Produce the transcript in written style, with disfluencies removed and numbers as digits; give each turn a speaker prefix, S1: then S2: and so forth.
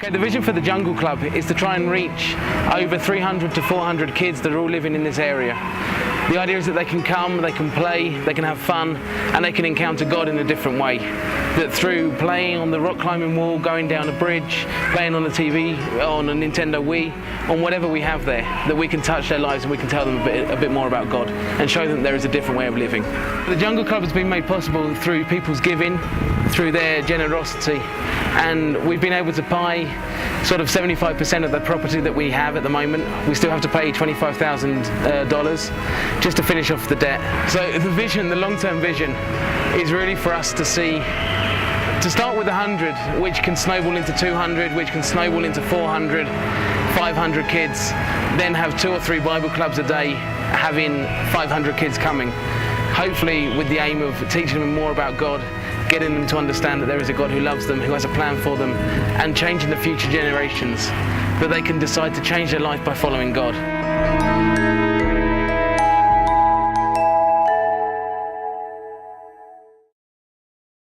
S1: Okay, the vision for the Jungle Club is to try and reach over 300 to 400 kids that are all living in this area. The idea is that they can come, they can play, they can have fun, and they can encounter God in a different way. That through playing on the rock climbing wall, going down a bridge, playing on the TV, on a Nintendo Wii, on whatever we have there, that we can touch their lives and we can tell them a bit more about God and show them there is a different way of living. The Jungle Club has been made possible through people's giving, through their generosity, and we've been able to buy sort of 75% of the property that we have at the moment. We still have to pay $25,000 just to finish off the debt. So the vision, the long-term vision, is really for us to see, to start with 100, which can snowball into 200, which can snowball into 400, 500 kids, then have 2 or 3 Bible clubs a day, having 500 kids coming. Hopefully with the aim of teaching them more about God, getting them to understand that there is a God who loves them, who has a plan for them, and changing the future generations, that they can decide to change their life by following God.